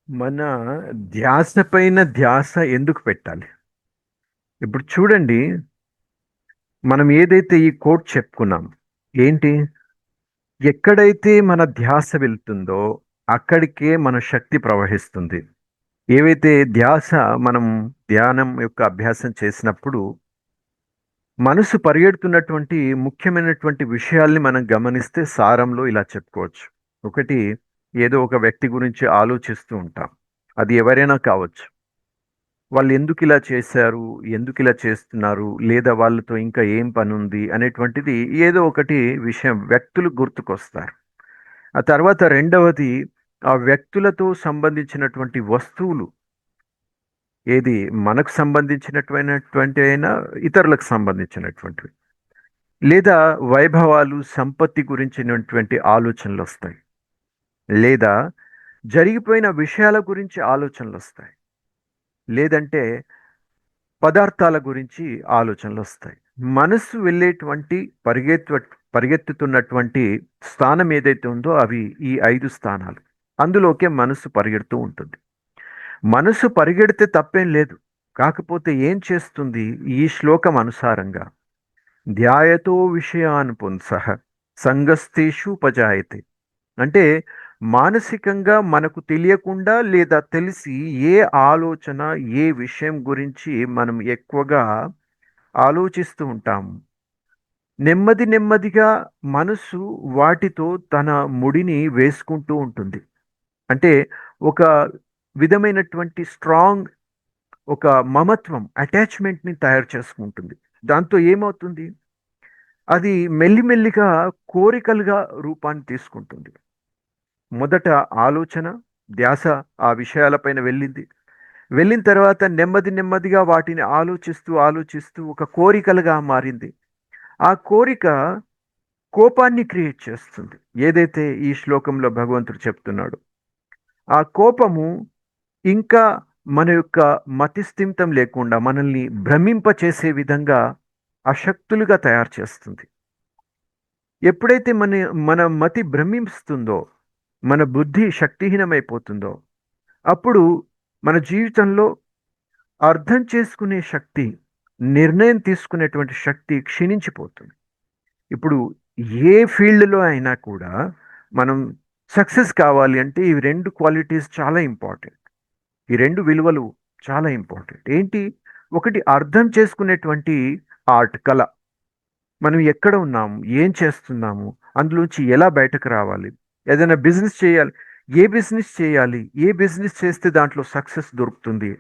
మన ధ్యాస పైన ధ్యాస ఎందుకు పెట్టాలి? ఇప్పుడు చూడండి, మనం ఏదైతే ఈ కోట్ చెప్పుకున్నాం, ఏంటి? ఎక్కడైతే మన ధ్యాస వెళ్తుందో అక్కడికే మన శక్తి ప్రవహిస్తుంది. ఏవైతే ధ్యాస మనం ధ్యానం యొక్క అభ్యాసం చేసినప్పుడు మనసు పరిగెడుతున్నటువంటి ముఖ్యమైనటువంటి విషయాల్ని మనం గమనిస్తే సారంలో ఇలా చెప్పుకోవచ్చు. ఒకటి, ఏదో ఒక వ్యక్తి గురించి ఆలోచిస్తూ ఉంటాం. అది ఎవరైనా కావచ్చు. వాళ్ళు ఎందుకు ఇలా చేశారు, ఎందుకు ఇలా చేస్తున్నారు, లేదా వాళ్ళతో ఇంకా ఏం పని ఉంది అనేటువంటిది ఏదో ఒకటి విషయం వ్యక్తులు గుర్తుకొస్తారు. ఆ తర్వాత రెండవది, ఆ వ్యక్తులతో సంబంధించినటువంటి వస్తువులు, ఏది మనకు సంబంధించినటువంటి అయినా ఇతరులకు సంబంధించినటువంటివి, లేదా వైభవాలు సంపత్తి గురించినటువంటి ఆలోచనలు వస్తాయి, లేదా జరిగిపోయిన విషయాల గురించి ఆలోచనలు వస్తాయి, లేదంటే పదార్థాల గురించి ఆలోచనలు వస్తాయి. మనస్సు వెళ్ళేటువంటి పరిగెత్తుతున్నటువంటి స్థానం ఏదైతే ఉందో అవి ఈ 5 స్థానాలు. అందులోకే మనస్సు పరిగెడుతూ ఉంటుంది. మనస్సు పరిగెడితే తప్పేం లేదు. కాకపోతే ఏం చేస్తుంది? ఈ శ్లోకం అనుసారంగా ధ్యాయతో విషయాన్ పుంసః సంగస్తేషు ఉపజాయతే. అంటే మానసికంగా మనకు తెలియకుండా లేదా తెలిసి ఏ ఆలోచన, ఏ విషయం గురించి మనం ఎక్కువగా ఆలోచిస్తూ ఉంటాము, నెమ్మది నెమ్మదిగా మనసు వాటితో తన ముడిని వేసుకుంటూ ఉంటుంది. అంటే ఒక విధమైనటువంటి స్ట్రాంగ్ ఒక మమత్వం, అటాచ్మెంట్ని తయారు చేసుకుంటుంది. దాంతో ఏమవుతుంది? అది మెల్లిమెల్లిగా కోరికలుగా రూపాన్ని తీసుకుంటుంది. మొదట ఆలోచన, ధ్యాస ఆ విషయాలపైన వెళ్ళింది. వెళ్ళిన తర్వాత నెమ్మది నెమ్మదిగా వాటిని ఆలోచిస్తూ ఆలోచిస్తూ ఒక కోరికలుగా మారింది. ఆ కోరిక కోపాన్ని క్రియేట్ చేస్తుంది. ఏదైతే ఈ శ్లోకంలో భగవంతుడు చెప్తున్నాడు, ఆ కోపము ఇంకా మన యొక్క మతిస్థిమితం లేకుండా మనల్ని భ్రమింపచేసే విధంగా అశక్తులుగా తయారు చేస్తుంది. ఎప్పుడైతే మన మతి భ్రమిస్తుందో, మన బుద్ధి శక్తిహీనమైపోతుందో, అప్పుడు మన జీవితంలో అర్థం చేసుకునే శక్తి, నిర్ణయం తీసుకునేటువంటి శక్తి క్షీణించిపోతుంది. ఇప్పుడు ఏ ఫీల్డ్లో అయినా కూడా మనం సక్సెస్ కావాలి అంటే ఈ 2 క్వాలిటీస్ చాలా ఇంపార్టెంట్. ఈ 2 విలువలు చాలా ఇంపార్టెంట్. ఏంటి? ఒకటి, అర్థం చేసుకునేటువంటి ఆర్ట్, కళ. మనం ఎక్కడ ఉన్నాము, ఏం చేస్తున్నాము, అందులోంచి ఎలా బయటకు రావాలి, ఏదైనా బిజినెస్ చేయాలి, ఏ బిజినెస్ చేయాలి, ఏ బిజినెస్ చేస్తే దాంట్లో సక్సెస్ దొరుకుతుంది,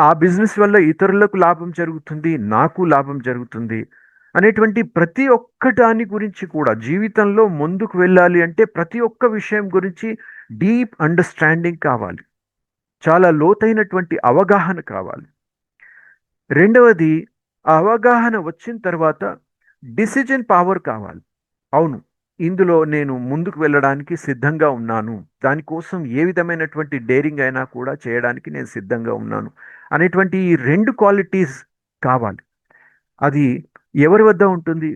ఆ బిజినెస్ వల్ల ఇతరులకు లాభం జరుగుతుంది, నాకు లాభం జరుగుతుంది అనేటువంటి ప్రతి ఒక్క దాని గురించి కూడా జీవితంలో ముందుకు వెళ్ళాలి అంటే ప్రతి ఒక్క విషయం గురించి డీప్ అండర్స్టాండింగ్ కావాలి. చాలా లోతైనటువంటి అవగాహన కావాలి. రెండవది, ఆ అవగాహన వచ్చిన తర్వాత డిసిజన్ పవర్ కావాలి. అవును, ఇందులో నేను ముందుకు వెళ్ళడానికి సిద్ధంగా ఉన్నాను, దానికోసం ఏ విధమైనటువంటి డేరింగ్ అయినా కూడా చేయడానికి నేను సిద్ధంగా ఉన్నాను అనేటువంటి ఈ 2 క్వాలిటీస్ కావాలి. అది ఎవరి వద్ద ఉంటుంది?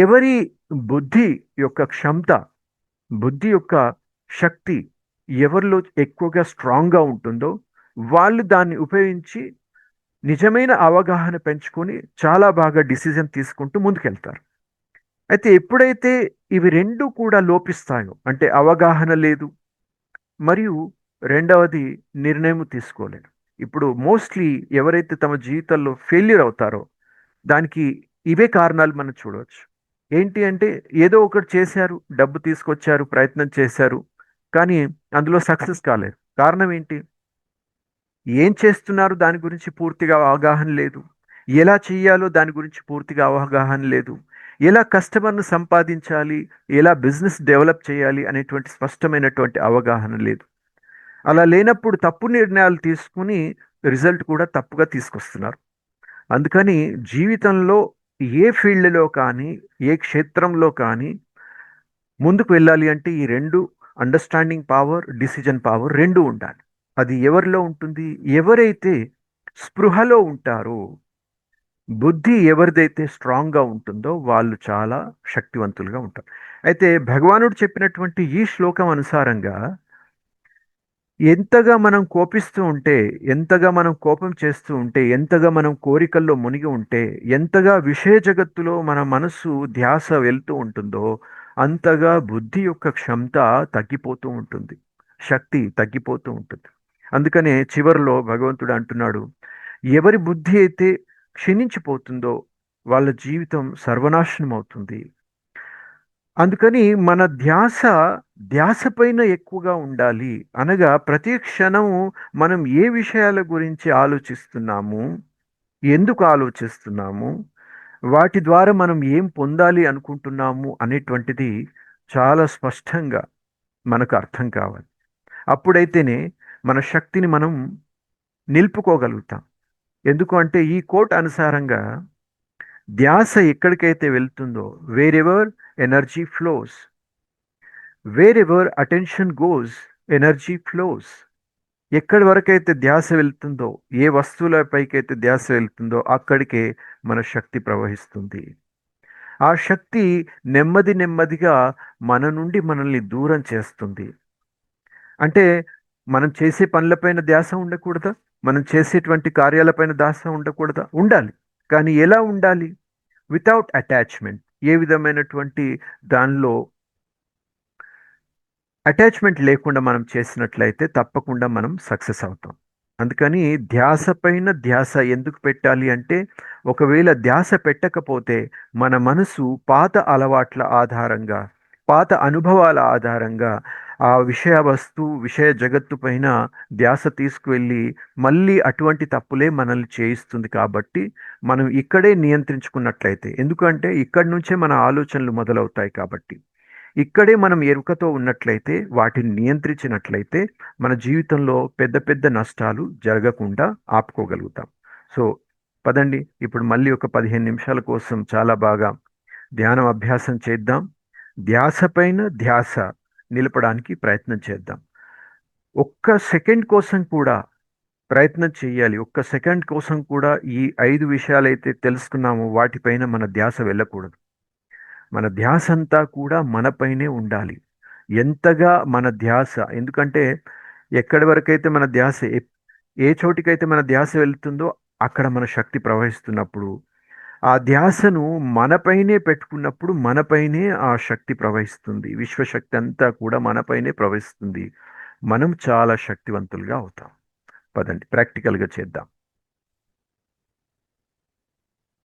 ఎవరి బుద్ధి యొక్క క్షమత, బుద్ధి యొక్క శక్తి ఎవరిలో ఎక్కువగా స్ట్రాంగ్గా ఉంటుందో వాళ్ళు దాన్ని ఉపయోగించి నిజమైన అవగాహన పెంచుకొని చాలా బాగా డిసిజన్ తీసుకుంటూ ముందుకెళ్తారు. అయితే ఎప్పుడైతే ఇవి 2 కూడా లోపిస్తాయో, అంటే అవగాహన లేదు మరియు రెండవది నిర్ణయం తీసుకోలేరు. ఇప్పుడు మోస్ట్లీ ఎవరైతే తమ జీవితంలో ఫెయిల్యూర్ అవుతారో దానికి ఇవే కారణాలు మనం చూడవచ్చు. ఏంటి అంటే ఏదో ఒకటి చేశారు, డబ్బు తీసుకొచ్చారు, ప్రయత్నం చేశారు, కానీ అందులో సక్సెస్ కాలేదు. కారణం ఏంటి? ఏం చేస్తున్నారు దాని గురించి పూర్తిగా అవగాహన లేదు. ఎలా చేయాలో దాని గురించి పూర్తిగా అవగాహన లేదు. ఎలా కస్టమర్ను సంపాదించాలి, ఎలా బిజినెస్ డెవలప్ చేయాలి అనేటువంటి స్పష్టమైనటువంటి అవగాహన లేదు. అలా లేనప్పుడు తప్పు నిర్ణయాలు తీసుకుని రిజల్ట్ కూడా తప్పుగా తీసుకొస్తున్నారు. అందుకని జీవితంలో ఏ ఫీల్డ్లో కానీ, ఏ క్షేత్రంలో కానీ ముందుకు వెళ్ళాలి అంటే ఈ 2, అండర్స్టాండింగ్ పవర్, డిసిజన్ పవర్ 2 ఉండాలి. అది ఎవరిలో ఉంటుంది? ఎవరైతే స్పృహలో ఉంటారో, బుద్ధి ఎవరిదైతే స్ట్రాంగ్గా ఉంటుందో వాళ్ళు చాలా శక్తివంతులుగా ఉంటారు. అయితే భగవానుడు చెప్పినటువంటి ఈ శ్లోకం అనుసారంగా ఎంతగా మనం కోపిస్తూ ఉంటే, ఎంతగా మనం కోపం చేస్తూ ఉంటే, ఎంతగా మనం కోరికల్లో మునిగి ఉంటే, ఎంతగా విషయ జగత్తులో మన మనసు ధ్యాస వెళ్తూ ఉంటుందో, అంతగా బుద్ధి యొక్క క్షమత తగ్గిపోతూ ఉంటుంది. శక్తి తగ్గిపోతూ ఉంటుంది. అందుకనే చివరిలో భగవంతుడు అంటున్నాడు, ఎవరి బుద్ధి అయితే క్షీణించిపోతుందో వాళ్ళ జీవితం సర్వనాశనం అవుతుంది. అందుకని మన ధ్యాస ధ్యాస పైన ఎక్కువగా ఉండాలి. అనగా ప్రతి క్షణము మనం ఏ విషయాల గురించి ఆలోచిస్తున్నాము, ఎందుకు ఆలోచిస్తున్నాము, వాటి ద్వారా మనం ఏం పొందాలి అనుకుంటున్నాము అనేటువంటిది చాలా స్పష్టంగా మనకు అర్థం కావాలి. అప్పుడైతేనే మన శక్తిని మనం నిలుపుకోగలుగుతాం. ఎందుకు అంటే ఈ కోట్ అనుసారంగా ధ్యాస ఎక్కడికైతే వెళ్తుందో, wear ever energy flows, wear ever attention goes, energy flows. ఎక్కడి వరకైతే ధ్యాస వెళ్తుందో, ఏ వస్తువుల పైకైతే ధ్యాస వెళ్తుందో అక్కడికే మన శక్తి ప్రవహిస్తుంది. ఆ శక్తి నెమ్మది నెమ్మదిగా మన నుండి మనల్ని దూరం చేస్తుంది. అంటే మనం చేసే పనులపైన ధ్యాస ఉండకూడదా? మనం చేసేటువంటి కార్యాలపైన ధ్యాస ఉండకూడదా? ఉండాలి. కానీ ఎలా ఉండాలి? Without attachment. ఏ విధమైనటువంటి దానిలో అటాచ్మెంట్ లేకుండా మనం చేసినట్లయితే తప్పకుండా మనం సక్సెస్ అవుతాం. అందుకని ధ్యాస పైన ధ్యాస ఎందుకు పెట్టాలి అంటే, ఒకవేళ ధ్యాస పెట్టకపోతే మన మనసు పాత అలవాట్ల ఆధారంగా, పాత అనుభవాల ఆధారంగా ఆ విషయ వస్తు విషయ జగత్తు పైన ధ్యాస తీసుకువెళ్ళి మళ్ళీ అటువంటి తప్పులే మనల్ని చేయిస్తుంది. కాబట్టి మనం ఇక్కడే నియంత్రించుకున్నట్లయితే, ఎందుకంటే ఇక్కడి నుంచే మన ఆలోచనలు మొదలవుతాయి కాబట్టి ఇక్కడే మనం ఎరుకతో ఉన్నట్లయితే, వాటిని నియంత్రించినట్లయితే మన జీవితంలో పెద్ద పెద్ద నష్టాలు జరగకుండా ఆపుకోగలుగుతాం. సో పదండి, ఇప్పుడు మళ్ళీ ఒక 15 నిమిషాల కోసం చాలా బాగా ధ్యానం అభ్యాసం చేద్దాం. ధ్యాస పైన ధ్యాస నిలపడానికి ప్రయత్నం చేద్దాం. ఒక్క సెకండ్ కోసం కూడా ప్రయత్నం చేయాలి. ఒక్క సెకండ్ కోసం కూడా ఈ 5 విషయాలైతే తెలుసుకున్నామో వాటిపైన మన ధ్యాస వెళ్ళకూడదు. మన ధ్యాస అంతా కూడా మనపైనే ఉండాలి. ఎంతగా మన ధ్యాస, ఎందుకంటే ఎక్కడి వరకైతే మన ధ్యాస ఏ చోటికైతే మన ధ్యాస వెళ్తుందో అక్కడ మన శక్తి ప్రవహిస్తున్నప్పుడు, ఆ ధ్యాసను మనపైనే పెట్టుకున్నప్పుడు మనపైనే ఆ శక్తి ప్రవహిస్తుంది. విశ్వశక్తి అంతా కూడా మనపైనే ప్రవహిస్తుంది. మనం చాలా శక్తివంతులుగా అవుతాం. పదండి ప్రాక్టికల్గా చేద్దాం.